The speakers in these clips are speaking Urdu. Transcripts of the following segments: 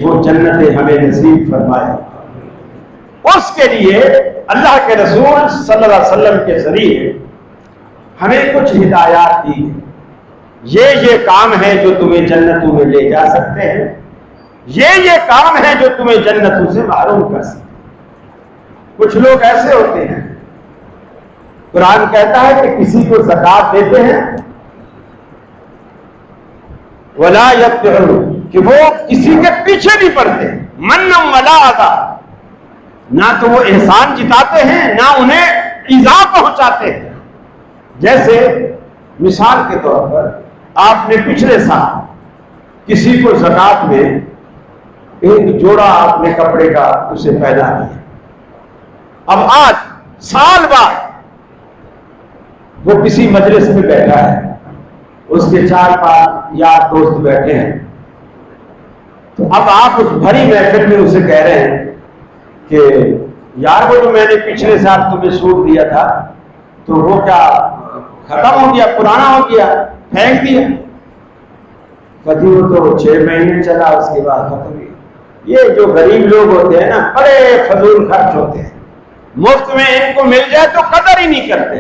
وہ جنت ہمیں نصیب فرمائے۔ اس کے لیے اللہ کے رسول صلی اللہ علیہ وسلم کے ذریعے ہمیں کچھ ہدایات دی ہیں۔ یہ کام ہے جو تمہیں جنتوں میں لے جا سکتے ہیں، یہ کام ہے جو تمہیں جنتوں سے محروم کر سکتے ہیں۔ کچھ لوگ ایسے ہوتے ہیں، قرآن کہتا ہے کہ کسی کو زکوٰۃ دیتے ہیں ولا یتبعون، کہ وہ کسی کے پیچھے نہیں پڑتے، منم ولا اذا، نہ تو وہ احسان جتاتے ہیں نہ انہیں ایذا پہنچاتے ہیں۔ جیسے مثال کے طور پر آپ نے پچھلے سال کسی کو زکوٰۃ میں ایک جوڑا آپ نے کپڑے کا اسے پہنا دیا، اب آج سال بعد وہ کسی مجلس میں بیٹھا ہے، اس کے 4-5 یار دوست بیٹھے ہیں، تو اب آپ اس بھری محفل میں اسے کہہ رہے ہیں کہ یار وہ جو میں نے پچھلے سال تمہیں سوٹ دیا تھا تو وہ کیا ختم ہو گیا، پرانا ہو گیا، پھینک دیا؟ کبھی وہ تو 6 مہینے چلا، اس کے بعد ختم ہو۔ یہ جو غریب لوگ ہوتے ہیں نا، بڑے فضول خرچ ہوتے ہیں، مفت میں ان کو مل جائے تو قدر ہی نہیں کرتے۔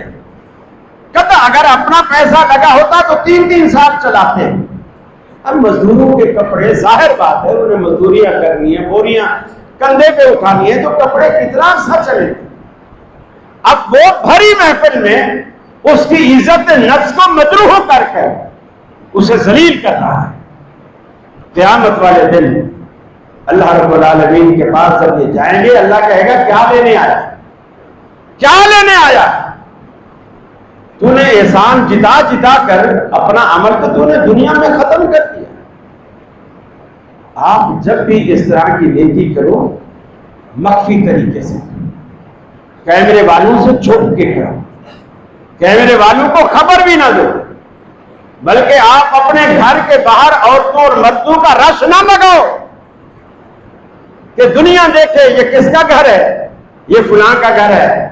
قدر اگر اپنا پیسہ لگا ہوتا تو 3 سال چلاتے ہیں۔ اب مزدوروں کے کپڑے، ظاہر بات ہے انہیں مزدوریاں کرنی ہے، بوریاں کندھے پہ اٹھانی ہے، تو کپڑے کتنا عرصہ چلے؟ اب وہ بھری محفل میں اس کی عزت نفس کو مجروح کر اسے ذلیل کر رہا ہے۔ قیامت والے دن اللہ رب العالمین کے پاس جب یہ جائیں گے، اللہ کہے گا کیا لینے آیا، کیا لینے آیا؟ تو نے احسان جتا جتا کر اپنا عمل تو تو نے دنیا میں ختم کر دیا۔ آپ جب بھی اس طرح کی نیکی کرو، مخفی طریقے سے، کیمرے والوں سے چھپ کے کرو، کیمرے والوں کو خبر بھی نہ دو، بلکہ آپ اپنے گھر کے باہر عورتوں اور مردوں کا رش نہ لگاؤ کہ دنیا دیکھے یہ کس کا گھر ہے، یہ فلاں کا گھر ہے،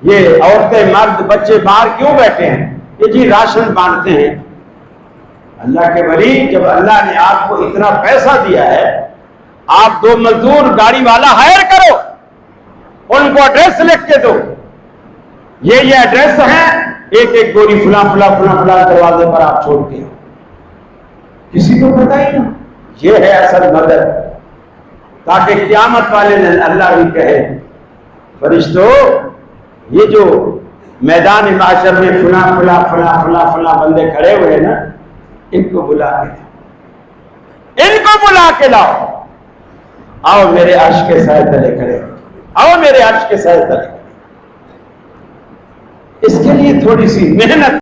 یہ عورتیں مرد بچے باہر کیوں بیٹھے ہیں، یہ جی راشن بانٹتے ہیں۔ اللہ کے ولی، جب اللہ نے آپ کو اتنا پیسہ دیا ہے، آپ 2 مزدور گاڑی والا ہائر کرو، ان کو ایڈریس لکھ کے دو، یہ ایڈریس ہے، ایک گوری فلاں فلاں فلاں فلاں دروازے پر آپ چھوڑ کے، کسی کو پتہ ہی نہ۔ یہ ہے اصل مدد، تاکہ قیامت والے دن اللہ بھی کہے فرشتوں، یہ جو میدان معاشر میں فلاں فلاں فلاں فلاں فلاں بندے کھڑے ہوئے نا، ان کو بلا کے لاؤ، آؤ میرے عرش کے سائے تلے کھڑے، آؤ میرے عرش کے سائے تلے۔ اس کے لیے تھوڑی سی محنت